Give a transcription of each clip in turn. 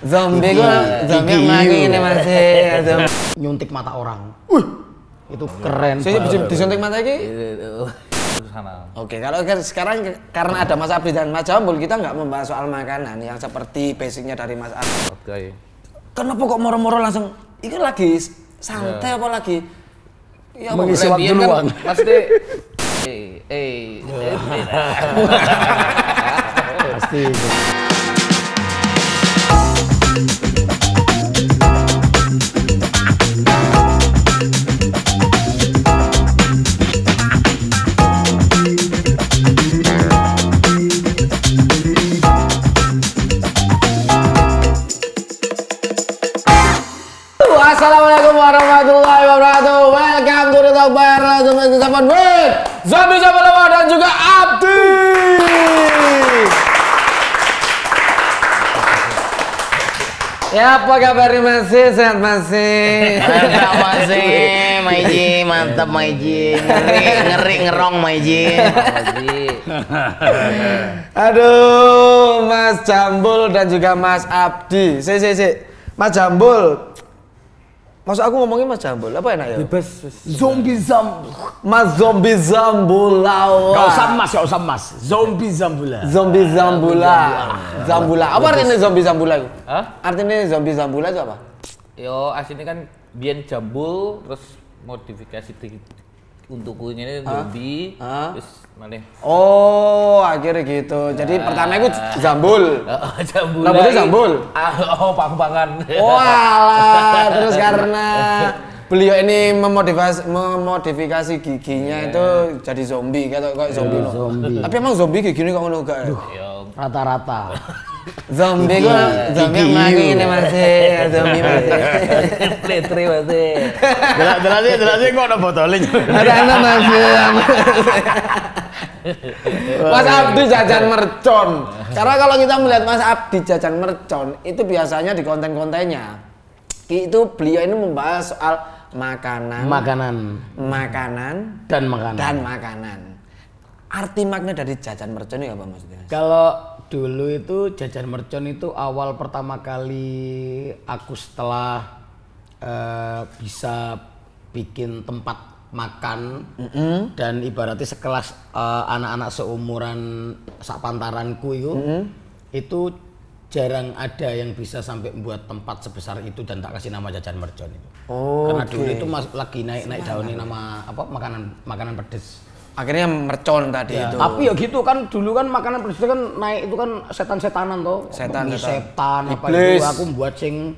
Zombie yang lagi ini masih nyuntik mata orang. Itu keren. Saya disuntik mata lagi. Oke, kalau sekarang karena ada Mas Abdi dan Mas Jambul, kita nggak membahas soal makanan yang seperti basicnya dari Mas Abdi. Oke. Kenapa kok moro-moro langsung? Itu lagi santai apa lagi? Ya, mengisi waktu luang. Pasti. Pasti. Assalamualaikum warahmatullahi wabarakatuh. Welcome to the Talk by Razum with Zombie Jambul dan juga Abdi. Ya, apa kabarnya masih? Sehat masih? Mantap masih, Maiji, mantap Maiji. Ngeri ngerong Maiji. Aduh, Mas Jambul dan juga Mas Abdi. Mas Jambul. Maksud aku ngomongin Mas Jambul, apa enak ya? Bebas. Zombie Zambul. Mas Zombie Zambula. Gak usah mas. Zombie Zambula. Zombie Zambula. Zambula. Apa artinya Zombie Zambula itu? Hah? Artinya Zombie Zambula itu apa? Yo, aslinya kan biyen jambul terus modifikasi untuk kuingnya zombie terus mana? Oh, akhirnya gitu. Jadi pertama itu Zambul. Jambul. Rambutnya Zambul. Oh, pang-pangan. Walah, terus karena beliau ini memodifikasi giginya itu jadi zombie, kayak zombie. Zombie. Tapi emang zombie giginya kok ngono gak? Rata-rata. Zombie kok zombie yang lagi ini masih zombie masih. Letri masih. Jelasnya kok ada botolnya. Ada anak masih. Mas Abdi jajan mercon. Karena kalau kita melihat Mas Abdi jajan mercon itu biasanya di konten-kontennya itu beliau ini membahas soal makanan dan makanan. Arti makna dari jajan mercon itu apa maksudnya? Kalau dulu itu jajan mercon itu awal pertama kali aku setelah bisa bikin tempat makan dan ibaratnya sekelas anak-anak seumuran sapantaranku itu jarang ada yang bisa sampai membuat tempat sebesar itu dan tak kasih nama jajan mercon itu. Karena dulu itu lagi naik daunnya nama apa makanan pedes. Akhirnya mercon tadi itu. Tapi ya gitu kan dulu kan makanan pedes kan naik itu kan setan-setanan toh. Setan apa itu aku buat sing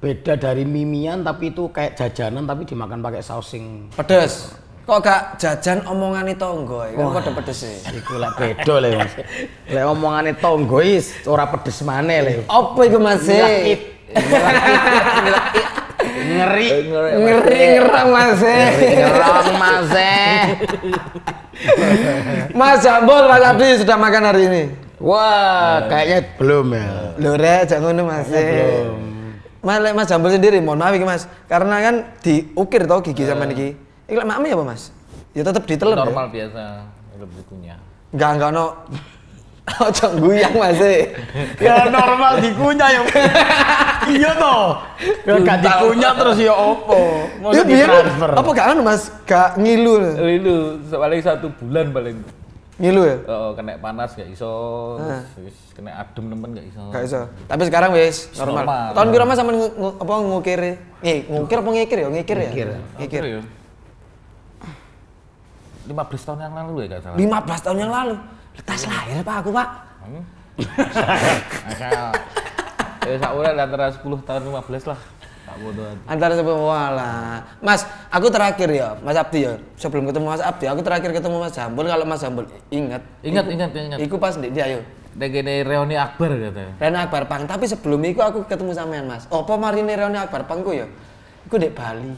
beda dari mimian tapi itu kayak jajanan tapi dimakan pakai saus sing pedes. Kok gak jajan omongane tonggo kan padha pedes e. Iku lek beda le Mas. Lek omongane tonggo is ora pedes maneh le. Apa iku Mas? Ngeri ngerang Mas. Ngerang Mas. Mas Jambul, Mas Abdi sudah makan hari ini? Wah, kayaknya belum ya. Lho rek, jangan ngono Mas. Mas Jambul sendiri, mohon maaf iki Mas. Karena kan diukir toh gigi sama niki. Iki lek makmu ya apa Mas? Ya tetep ditelan ya. Normal biasa, lebih kunyah. Enggak ono. Ojo guyang Mas. Ya normal dikunyah ya. Iya toh. Ya gak dikunyah terus ya opo? Mau transfer. Apa gak anu Mas? Gak ngilu. Ngilu paling 1 bulan paling. Ngilu ya? Kena panas gak iso, terus kena adem nemen gak iso. Gak iso. Tapi sekarang wis normal. Tahun piro Mas sampean apa ngukir? Ngukir apa ngikir ya? Ngikir ya? Ngikir. 15 tahun yang lalu ya gak salah. 15 tahun yang lalu. Tas lahir Pak aku Pak. Asal. Ya sakuran antara 10 tahun 15 lah. Tak bodoh. Antara 10 walah. Mas, aku terakhir ya, Mas Abdi ya. Sebelum ketemu Mas Abdi, aku terakhir ketemu Mas Jambul. Kalau Mas Jambul ingat. Iku pas ndek dia yo. Degene reuni Akbar katanya. Reuni Akbar Pang, tapi sebelum itu aku ketemu sampean Mas. Apa marine reuni Akbar Pang ku ya? Iku ndek Bali.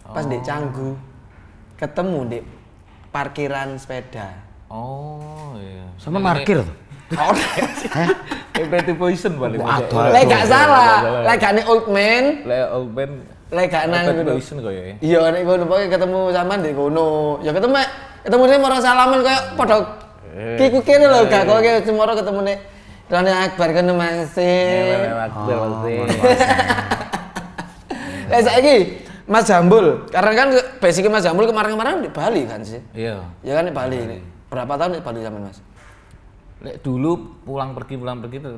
Pas ndek Canggu. Ketemu ndek parkiran sepeda. Oh iya. Sama parkir tuh. Oh, Pretty Poison paling. Lek gak salah, lek gak nih Old Man. Lek gak nang Pretty Poison kok ya. Iya nek ngono pokoke ketemu sampean di kono. Ya ketemu dia marang salaman kayak padha kiku kene lho gak kok semua ketemu nek Rani Akbar kono masih. Saiki Mas Jambul, karena kan basicnya Mas Jambul kemarin-kemarin di Bali kan sih? Iya. Ya kan di Bali. Berapa tahun di Bali zaman Mas? Lek dulu pulang pergi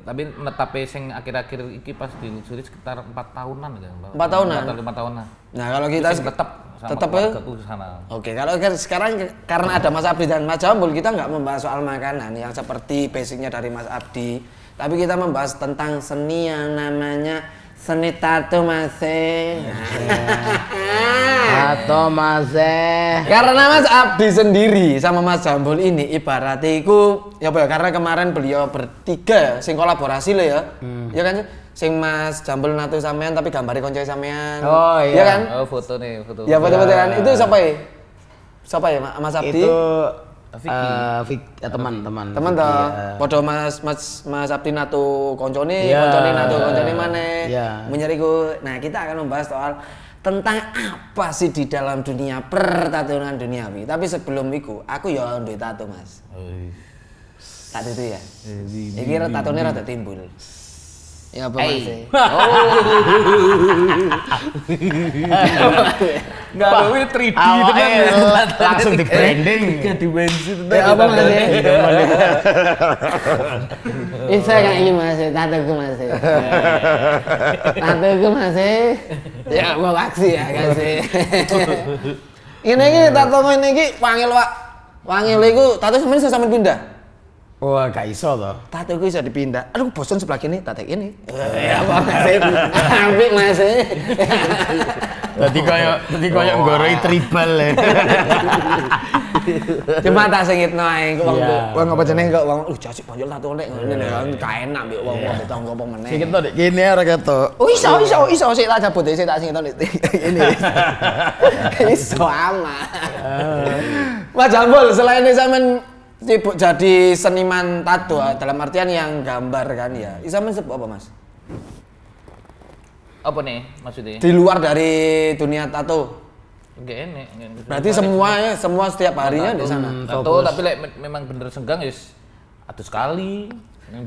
tapi netape sing akhir-akhir iki pas dilusuri sekitar 4 tahunan kan. 4 tahunan. 5 tahunan. Nah, kalau kita tetap keluargaku ke sana. Oke, kalau sekarang karena ada Mas Abdi dan Mas Jambul, kita nggak membahas soal makanan yang seperti basicnya dari Mas Abdi, tapi kita membahas tentang seni yang namanya seni tato masih. Tato masih. Karena Mas Abdi sendiri sama Mas Jambul ini ibaratnya iku ya apa ya, karena kemarin beliau bertiga sing kolaborasi lo ya. Ya kan sing Mas Jambul nato sampean tapi gambare konco sampean. Oh iya. Ya kan? Oh, foto nih, foto. Ya foto-foto kan. Itu siapa ya? Siapa ya Mas Abdi? Itu Teman teman-teman. toh. Iya. Podo Mas Abdi nato koncone, Iya. koncone nato koncone maneh. Iya. Menyeriku. Nah, kita akan membahas soal tentang apa sih di dalam dunia pertatuan duniawi. Tapi sebelum itu, aku ya duwe tato, Mas. Tato itu ya. Iki tatone rada timbul. Ya apa Mas? Enggak ada 3D Awake tenan. langsung di branding. Di bensin Ya apa Mas? Bisa kan ini Mas, tatoku Mas. Tatoku Mas. Ya gua waksi ya kan sih. Ini tato ngene iki wangil Pak. Wangil iku tato sampeyan iso sampeyan pindah. Wah, gak iso toh. Tato gue bisa dipindah. Aduh, bosan sebelah kini, tato ini. Ya apa Mas? Ambik Mas. Dadi koyo nggoroi tribal ya. Cuma tak sengitno ae kok Iya. wong apa jenenge kok wong jasik bonjol tato nek ngene kan ka enak mbek wong-wong ditanggo apa meneh. Sing ketok kene ora ketok. Oh iso sik tak cabut sik tak sengitno ini. Iso aman. Mas Jambul, selain sampean sibuk jadi seniman tato dalam artian yang gambar kan ya. Sampean sibuk apa, Mas? Apa nih maksudnya? Di luar dari dunia tato. Enggak enek. Berarti semua setiap harinya di sana. Tato tapi lek memang bener senggang yes atuh sekali.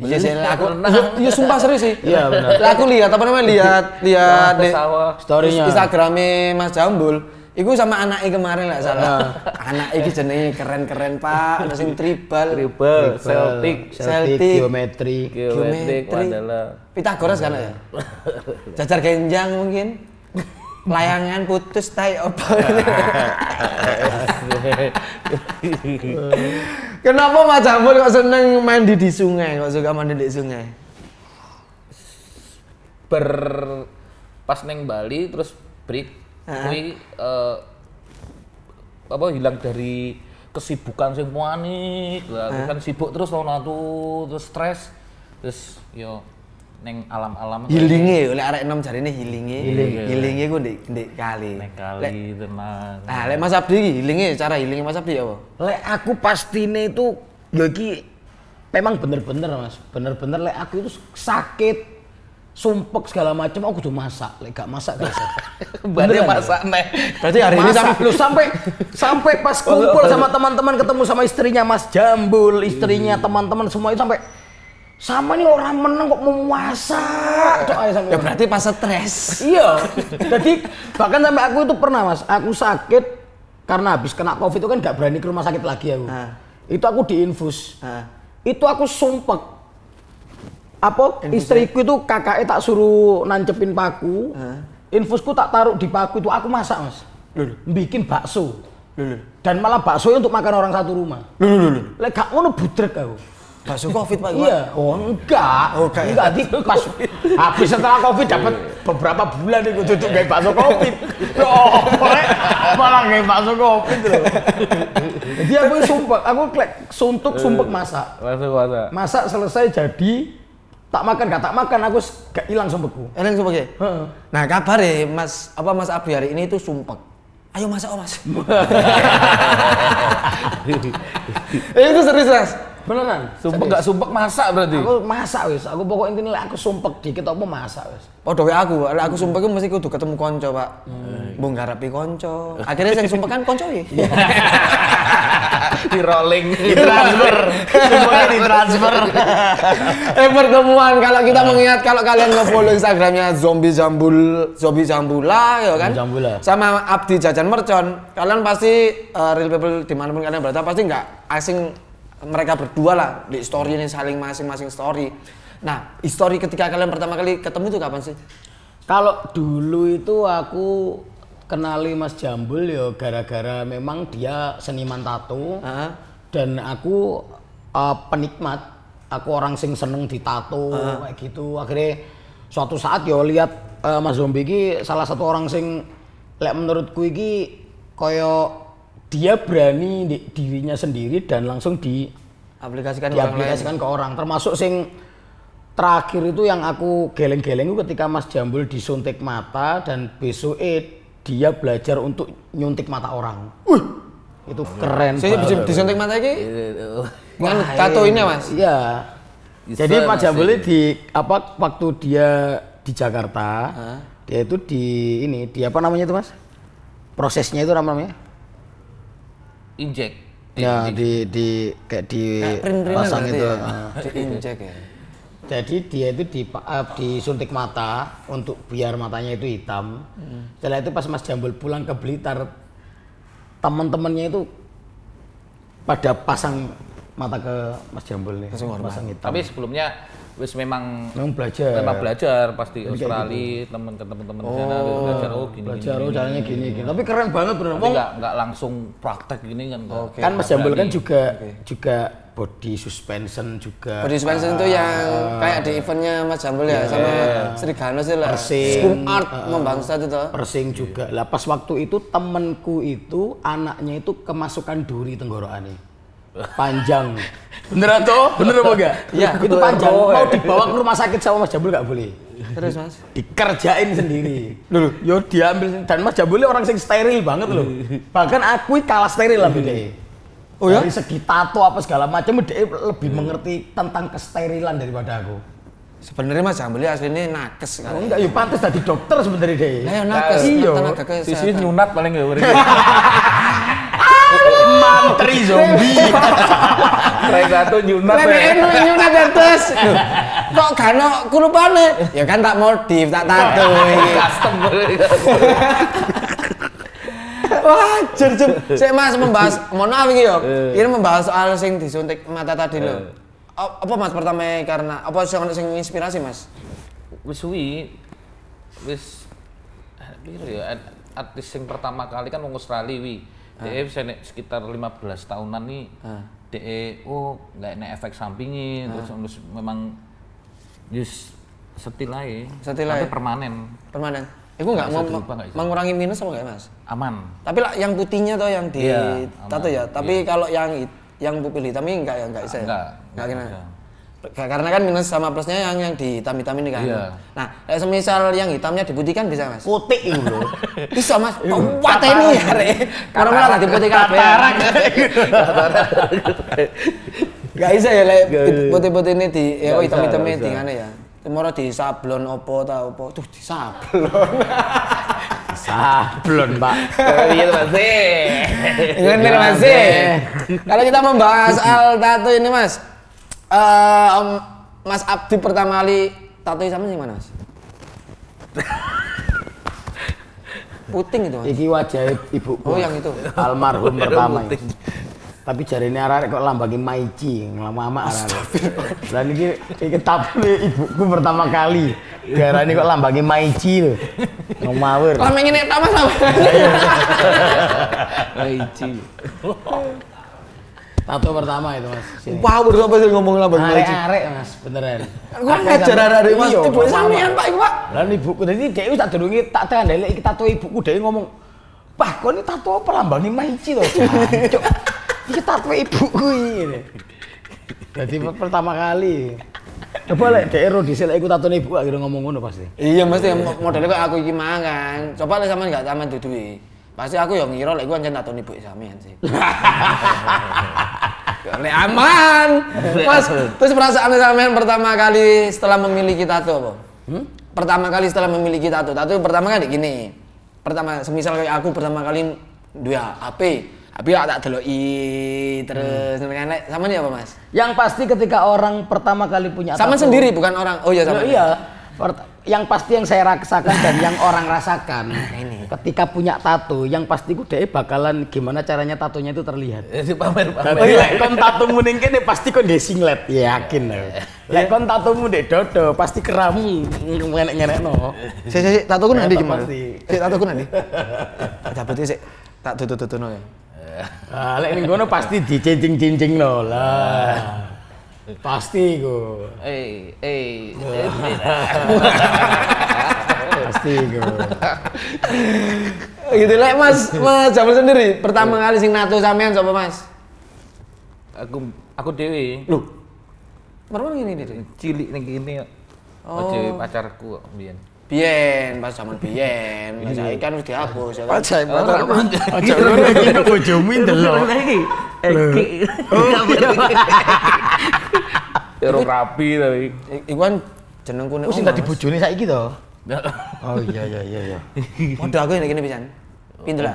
Iya sih, aku iya sumpah serius sih. Iya, benar. Lah aku lihat apa namanya lihat di Story-nya. Instagramnya Mas Jambul. Iku sama anaknya kemarin lah salah. Anak iki jenenge keren-keren Pak, ada sing tribal, Celtic, geometri. adalah Pitagoras kan ya. Jajar genjang mungkin. Layangan putus tai apa. Kenapa Mas Jambul kok seneng mandi di sungai? Kok suka mandi di sungai? Pas neng Bali terus break kuwi apa hilang dari kesibukan sing panik. Lah kan sibuk terus terus stres. Terus yo neng alam-alam Healinge oleh arek enom jarine healinge ku ndek kali. neng kali tenang. Nah, lek Mas Abdi iki healinge cara healinge Mas Abdi apa? Lek aku pastine itu ya iki memang bener-bener Mas. Bener-bener lek aku itu sakit sumpek segala macam aku kudu masak. Lek gak masak gak bisa. Berarti masak neh. Berarti hari ini sampai pas kumpul sama teman-teman ketemu sama istrinya Mas Jambul, istrinya teman-teman semua itu sampai sama nih orang menang kok mau masak. Ya berarti pas stres. Iya. Jadi bahkan sampai aku itu pernah Mas, aku sakit karena habis kena Covid itu kan gak berani ke rumah sakit lagi aku. Itu aku diinfus. Itu aku sumpek. Istriku itu kakaknya tak suruh nancepin paku. Infusku tak taruh di paku itu aku masak Mas. Bikin bakso. Dan malah bakso untuk makan orang satu rumah. Lek gak ngono budrek aku. Bakso Covid Pak. Iya. Oh enggak. Enggak di pas habis setelah Covid dapat beberapa bulan itu duduk kayak bakso Covid. Oh, malah kayak bakso Covid loh. Jadi aku sumpek, aku sumpek masak. Masak selesai jadi tak makan gak tak makan aku gak hilang sumpekku. Hilang sumpek ya? Nah, kabar ya Mas Abdi hari ini itu sumpek. Ayo masak Mas. Itu serius Mas. Beneran? Sumpek gak sumpek masak berarti? Aku masak wis. Aku pokok intine lek aku sumpek dikit apa masak wis. Padha wae aku, lek aku sumpek mesti kudu ketemu kanca, Pak. Mbok nggarepi kanca. Akhirnya sing sumpek kan kanca iki. Di rolling. Transfer. Semuanya ditransfer. Pertemuan kalau kita mengingat kalau kalian nge-follow Instagramnya Zombie Jambula ya kan? Jambula. Sama Abdi Jajan Mercon, kalian pasti real people dimanapun kalian berada pasti nggak asing mereka berdua lah di story ini saling masing-masing story. Nah, story ketika kalian pertama kali ketemu itu kapan sih? Kalau dulu itu aku kenali Mas Jambul ya gara-gara memang dia seniman tato dan aku penikmat, aku orang sing seneng ditato kayak gitu. Akhirnya suatu saat ya lihat Mas Zombie ini salah satu orang sing lek menurutku iki koyo dia berani dirinya sendiri dan langsung Aplikasikan ke orang. Termasuk sing terakhir itu yang aku geleng-geleng itu ketika Mas Jambul disuntik mata dan besok dia belajar untuk nyuntik mata orang. Itu keren. Saya disuntik mata iki? Dengan tato ini Mas? Iya. Jadi Pak Jambul waktu dia di Jakarta, dia itu di apa namanya itu Mas? Prosesnya itu namanya? Injek. Ya kayak dipasang itu. Diinjek ya. Jadi dia itu disuntik mata untuk biar matanya itu hitam. Setelah itu pas Mas Jambul pulang ke Blitar, teman-temannya itu pada pasang mata ke Mas Jambul nih, pasang hitam. Tapi sebelumnya wis memang belajar pasti Australia teman-teman di sana belajar gini. Belajar caranya gini. Tapi keren banget bener. Tapi enggak langsung praktek gini kan. Kan Mas Jambul kan juga body suspension juga. Body suspension itu yang kayak di eventnya Mas Jambul ya sama Sri Gano sih lah. Skum art membangsat itu. Persing juga. Lah pas waktu itu temenku itu anaknya itu kemasukan duri tenggorokannya. Panjang. Beneran toh? Bener apa enggak? Iya, itu panjang. Mau dibawa ke rumah sakit sama Mas Jambul enggak boleh. Terus Mas? Dikerjain sendiri. Dulu, yo diambil dan Mas Jambul orang sing steril banget loh. Bahkan aku kalah steril lah beda. Oh ya? Dari segi tato apa segala macam dia lebih mengerti tentang kesterilan daripada aku. Sebenarnya Mas Jambul aslinya nakes kan. Oh enggak, yo pantes dadi dokter sebenarnya deh. Lah ya nakes, tenaga kesehatan. Sisi nyunat paling enggak urip. Mantri zombie. Mereka tuh nyunat. Nyunat terus. Kok gano kurupane? Ya kan tak modif, tak tato iki. Custom. Wah, jujur. Saya Mas membahas, mohon maaf iki yo. Ini membahas soal sing disuntik mata tadi lho. Apa Mas pertama karena apa sing inspirasi Mas? Wis piro ya artis sing pertama kali kan wong Australia wi. Dia bisa sekitar 15 tahunan nih. Nggak enak efek sampingnya, terus memang setil aja. Tapi permanen. Itu nggak mengurangi minus apa nggak Mas? Aman. Tapi lah yang putihnya tuh yang di tato ya. Tapi kalau yang pupil hitam ini nggak bisa ya? Nggak kena. Karena kan minus sama plusnya yang di hitam-hitam ini kan. Iya. Nah, semisal yang hitamnya diputihkan bisa Mas? Putih itu loh. Bisa Mas. Wah ini ya re. Karena malah diputih kabeh. Gak bisa ya lek putih-putih ini di hitam-hitamnya di ngene ya. Moro di sablon opo ta opo. Tuh di sablon. Sablon, Pak. Iya Mas. Bener Mas. Kalau kita membahas soal tato ini Mas. Mas Abdi pertama kali tato sama sih mana Mas? Puting itu Mas. Iki wajah ibuku. Oh yang itu. Almarhum pertama. Tapi jari ini arah kok lambangin Maici, lama-lama arah. Dan ini tato ibuku pertama kali. Gara ini kok lambangin Maici loh. Ngomawur. Lambangin nek sama sama. Maici. Tato pertama itu Mas. Power apa sih ngomong lambang Maici? Arek Mas, beneran. Aku ngajar arek Mas, ibu sampean Pak iku Pak. Lah ibuku tadi dhek wis tak durunge tak tandele iki tato ibuku dhek ngomong, "Pak, kok ini tato apa lambangin Maici to?" Cuk. Iki tato ibuku iki. Jadi pertama kali. Coba lek dhek ro dhisik lek iku tatone ibu akhire ngomong ngono pasti. Iya mesti modelnya kok aku iki mangan. Coba lek sampean enggak sampean duduhi. Pasti aku ya ngira lek iku pancen tatone ibu sampean sih. Lek aman. Mas, terus perasaan sampean pertama kali setelah memiliki tato apa? Pertama kali setelah memiliki tato pertama kali gini. Pertama, semisal kayak aku pertama kali dua HP tak deloki terus kan sama nih apa Mas? Yang pasti ketika orang pertama kali punya sama tato, sendiri bukan orang. Oh iya sama. Iya. Yang pasti yang saya rasakan dan yang orang rasakan ini. Ketika punya tato, yang pasti ku dhewe bakalan gimana caranya tatonya itu terlihat. Pamer. Lek kon tatomu ning kene pasti kon ndek singlet, yakin aku. Lek kon tatomu ndek dodo pasti keramu ngenek-ngenekno. Sik tatoku nanti gimana? Pasti. Sik tatoku nanti. Cabutnya sik tak tutup-tutupno ya. Ah, lek ning kono pasti dicincing-cincingno lah. Pasti ku. Pasti ku. Gitu lek Mas Jamal sendiri pertama kali sing nato sampean sapa Mas? Aku dhewe. Loh. Merem ngene iki. Cilik ning kene kok. Dhewe pacarku kok mbiyen. Biyen, pas zaman biyen. Lah saiki kan wis dihapus ya kan. Aja ngono iki bojomu ndelok. Ero rapi tapi. Iku kan jenengku nek. Wis dadi bojone saiki to. Oh iya. Modho aku nek kene pisan. Pintu lah.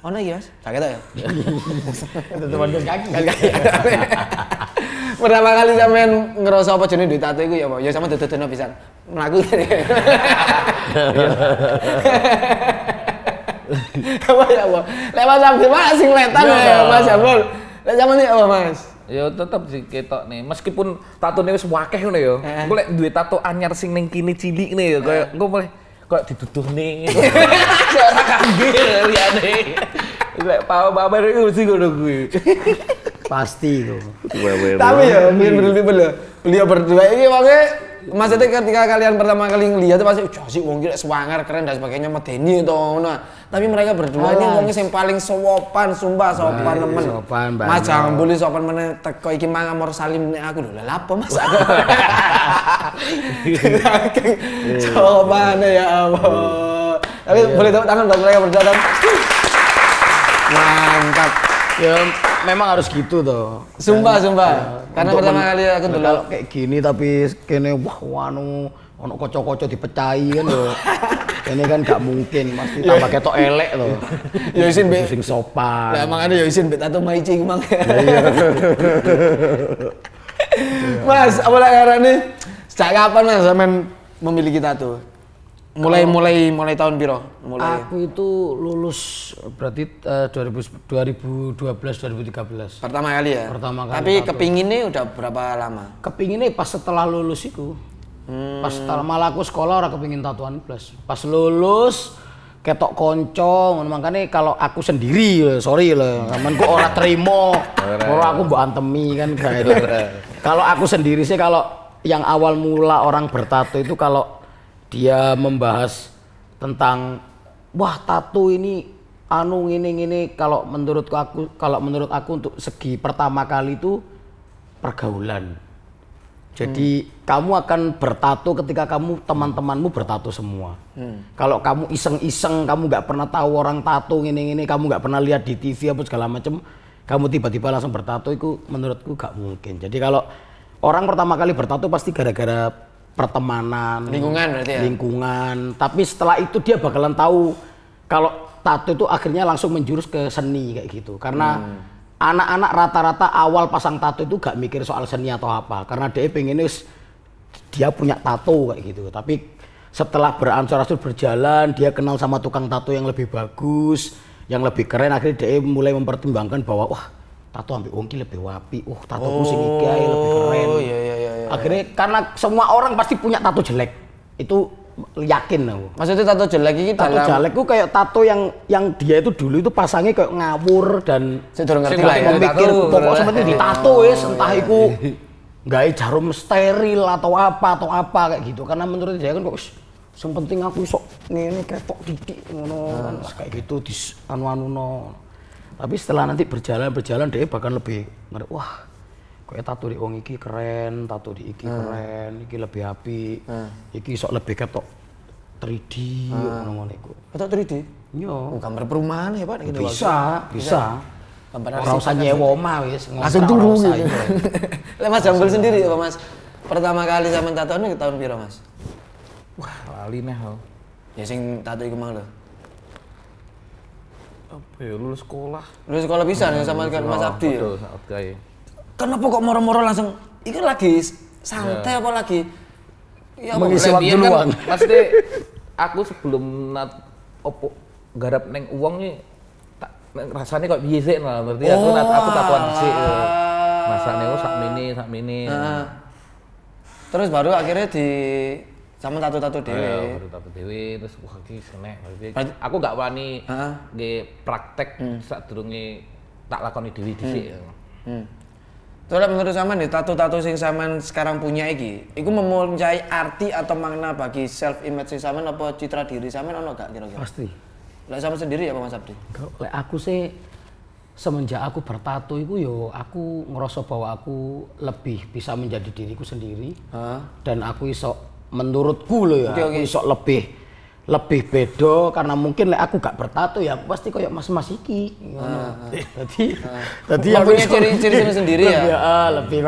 Ono iki Mas? Tak ketok ya. Teman kaki. Pertama kali sampean ngerasa apa jenenge duit tato iku ya apa? Ya sama dodono pisan. Mlaku. Apa ya apa? Lewat sampe Mas sing letan ya Mas Jamal. Lek sampean apa Mas? Ya tetep sih ketok nih. Meskipun tatone wis akeh ngono ya. Engko lek duwe tato anyar sing ning kene cilik nih ya kaya engko mulai kok diduduhne. Ora kangge liyane. Lek pamer iku mesti ngono kuwi. Pasti ku. Tapi ya beliau berdua ini makanya maksudnya ketika kalian pertama kali ngelihat pasti sih wong gila swanger keren dan sebagainya medeni toh nah tapi mereka berdua ini wongnya yang paling sopan sumpah sopan nemen Mas jangan boleh sopan meneh teko iki mang amor salim nek aku lho lha apa Mas sopan ya Allah tapi boleh tepuk tangan buat mereka berdua mantap ya memang harus gitu toh. Sumpah. Karena pertama kali aku dulu kayak gini tapi kene wah ono kocok-kocok dipecahi kan yo. Ini kan gak mungkin pasti tambah ketok elek loh. Ya isin be sing sopan. Lah makane ya isin be tato maici mang. Mas, apa lek ngarane? Sejak kapan Mas sampean memiliki tato? Mulai tahun piro? Aku itu lulus berarti 2012 2013. Pertama kali ya? Pertama kali. Tapi kepinginnya udah berapa lama? Kepinginnya pas setelah lulus itu. Pas setelah malah aku sekolah ora kepingin tatoan plus. Pas lulus ketok konco, makanya kalau aku sendiri, sorry lah, amanku ora terima, ora aku mbok antemi kan Kalau aku sendiri sih kalau yang awal mula orang bertato itu kalau dia membahas tentang wah tato ini ini kalau menurut aku untuk segi pertama kali itu pergaulan. Jadi kamu akan bertato ketika teman-temanmu bertato semua. Kalau kamu iseng-iseng, kamu nggak pernah tahu orang tato ini, kamu nggak pernah lihat di TV apa segala macam, kamu tiba-tiba langsung bertato itu menurutku nggak mungkin. Jadi kalau orang pertama kali bertato pasti gara-gara pertemanan, lingkungan berarti ya? Lingkungan. Tapi setelah itu dia bakalan tahu kalau tato itu akhirnya langsung menjurus ke seni kayak gitu. Karena anak-anak rata-rata awal pasang tato itu gak mikir soal seni atau apa. Karena dia pengen dia punya tato kayak gitu. Tapi setelah beransur-ansur berjalan, dia kenal sama tukang tato yang lebih bagus, yang lebih keren. Akhirnya dia mulai mempertimbangkan bahwa wah tato ambil wong ki lebih wapi, tatoku sing iki ae lebih keren. Iya. Akhirnya karena semua orang pasti punya tato jelek. Itu yakin aku. Maksudnya tato jelek ini tato jelek itu kayak tato yang dia itu dulu itu pasangnya kayak ngawur dan saya ngerti lah ya. Memikir pokok seperti ditato wis entah iku gawe jarum steril atau apa kayak gitu. Karena menurut dia kan kok yang penting aku sok ngene ketok titik ngono kan kayak gitu dis anu-anuno. Tapi setelah nanti berjalan dia bahkan lebih ngerti wah kayak tato di wong iki keren, tato di iki keren, iki lebih apik, iki sok lebih ketok 3D ngono iku. Ketok 3D? Yo. Gambar perumahan ya Pak gitu. Bisa. Ora usah nyewa omah wis. Langsung turu gitu. Lah Mas Jambul sendiri apa Mas? Pertama kali sampean tatoan tahun piro Mas? Wah, lali nih hal. Ya sing tato iku mang lho. Apa ya lulus sekolah. Lulus sekolah bisa nih sama Mas Abdi ya. Betul, saat kayak. Kenapa kok moro-moro langsung itu lagi santai apa lagi ya mengisi waktu luang. Kan, maksudnya aku sebelum opo garap neng uang nih rasanya kok biasa lah, berarti aku tatuan sih. Masane sak mini. Terus baru akhirnya sama tato-tato dhewe. Ya, baru tato dhewe terus wah iki senek. Berarti aku gak wani nggih praktek sadurunge tak lakoni dhewe dhisik. Terus menurut sampean nih tato-tato sing sampean sekarang punya iki, iku mempunyai arti atau makna bagi self image sing sampean apa citra diri sampean ono gak kira-kira? Pasti. Lah sampean sendiri ya Mas Abdi? Lek aku sih semenjak aku bertato itu yo aku ngerasa bahwa aku lebih bisa menjadi diriku sendiri dan aku iso menurutku loh ya aku iso lebih beda karena mungkin lek aku gak bertato ya aku pasti koyo mas-mas iki ngono. Dadi aku punya ciri-ciri sendiri ya. Lebih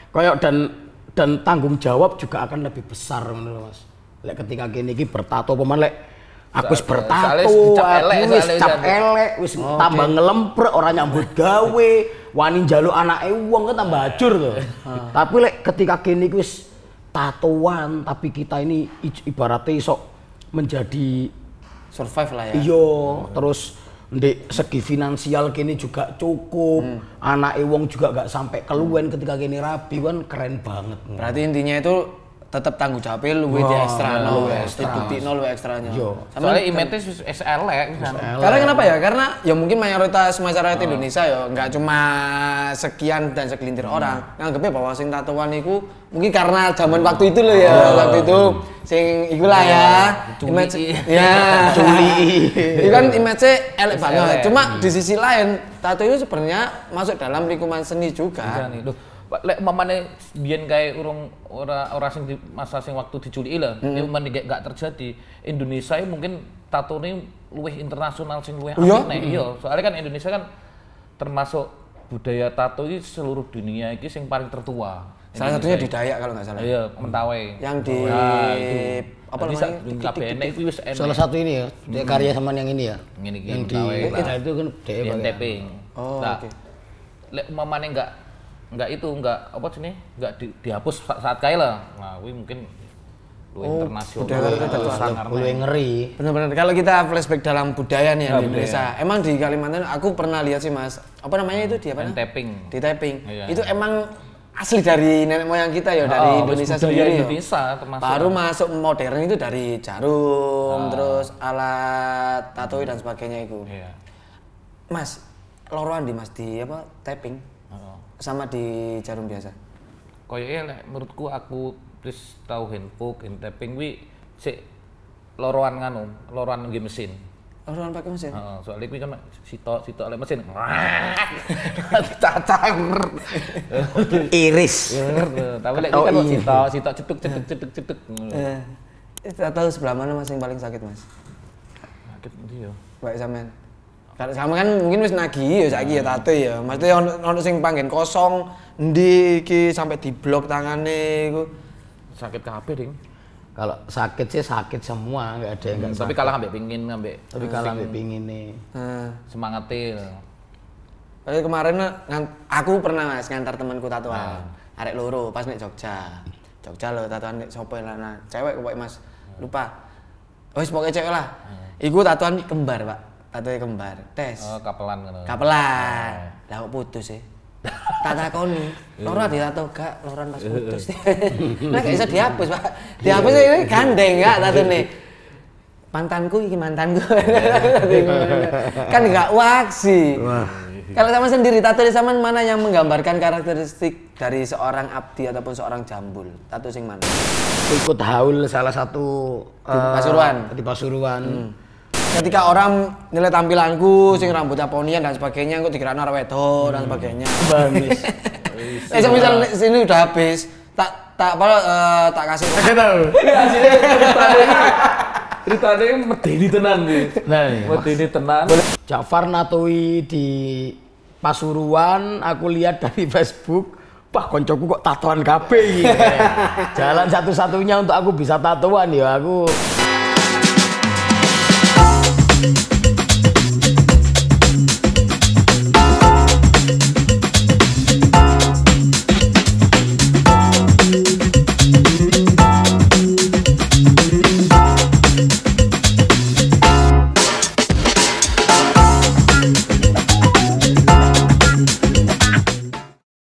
koyo dan tanggung jawab juga akan lebih besar ngono Mas. Lek ketika kene iki bertato pemain lek aku wis bertato, aku wis cap elek, wis tambah ngelemprek, ora nyambut gawe, wani njaluk anake wong kan tambah hajur to. Tapi lek ketika kene iki wis tatoan, tapi kita ini ibaratnya iso menjadi survive lah ya. Iya, terus ndek segi finansial kene juga cukup, anake wong juga gak sampai keluwen ketika kene rabi kan keren banget. Berarti intinya itu tetap tanggung jawabnya luwih di ekstra luwih ekstranya. Soalnya image wis elek pisan. Karena kenapa ya? Karena ya mungkin mayoritas masyarakat Indonesia ya enggak cuma sekian dan segelintir orang nganggepnya bahwa sing tatoan iku mungkin karena zaman waktu itu loh ya. Waktu itu sing ikulah ya. Image ya. Culi. Itu kan image elek banget. Cuma di sisi lain tato itu sebenarnya masuk dalam lingkungan seni juga. Lek mamane biyen kae ora sing di masa sing waktu diculiki lho, memang gak terjadi. Indonesia mungkin tatone luwih internasional sing luwih aneh. Iya, soalnya kan Indonesia kan termasuk budaya tato iki seluruh dunia iki sing paling tertua. Salah satunya di Dayak kalau nggak salah. Iya, Mentawai. Yang di apa namanya? Itu wis salah satu ini ya, karya sama yang ini ya. Yang di itu kan Tapping. Oh, oke. Lek mamane enggak apa sih nih enggak dihapus saat kae lah. Nah, kuwi mungkin internasional lebih ngeri. Benar-benar kalau kita flashback dalam budaya nih di Indonesia. Emang di Kalimantan aku pernah lihat sih Mas. Apa namanya itu di apa? Tapping. Di Tapping. Itu emang asli dari nenek moyang kita ya dari Indonesia sendiri. Indonesia termasuk. Baru masuk modern itu dari jarum, terus alat tato dan sebagainya itu. Iya. Mas, loroan di Mas di apa? Tapping. Sama di jarum biasa. Koyoke lek menurutku aku wis tau hand tapping kuwi sik loroan ngge mesin. Loroan pakai mesin. Heeh, soalnya kuwi kan sitok lek mesin. Cacang. Iris. Tapi lek kan sitok cetuk. Tahu sebelah mana Mas yang paling sakit Mas? Sakit ndi yo? Baik sampean. Kalau sama kan mungkin wis nagih ya saiki ya tato ya. Maksudnya ono sing panggen kosong endi iki sampai diblok tangane iku. Sakit kabeh, Ding. Kalau sakit sih sakit semua, enggak ada yang enggak. Tapi kalah ambek pingin Tapi kalah ambek pingin nih. Semangate. Kemarin aku pernah Mas ngantar temanku tatoan. Arek loro pas nek Jogja. Jogja lho tatoan nek sapa lah. Cewek kok Mas. Lupa. Wis pokoke cewek lah. Iku tatoan kembar, Pak. Tatoe kembar, tes. Oh, kapelan ngono. Kapelan. Lah kok putus sih? Tak takoni. Loro ditato gak, loran pas putus. Nah, gak bisa dihapus, Pak. Dihapus ini gandeng gak tatone. Mantanku iki mantanku. Kan gak waksi. Kalau sama sendiri, tato di zaman mana yang menggambarkan karakteristik dari seorang Abdi ataupun seorang Jambul? Tato sing mana? Ikut haul salah satu Pasuruan. Di Pasuruan. Ketika orang nilai tampilanku, sing rambutnya ponian dan sebagainya, kok dikira arek wedok dan sebagainya. Bagus. Misal sini udah habis, tak kasih. Ceritanya medeni tenan iki. Nah, medeni tenan. Jafar natoi di Pasuruan, aku lihat dari Facebook, wah koncoku kok tatoan kabeh iki. Jalan satu-satunya untuk aku bisa tatoan ya aku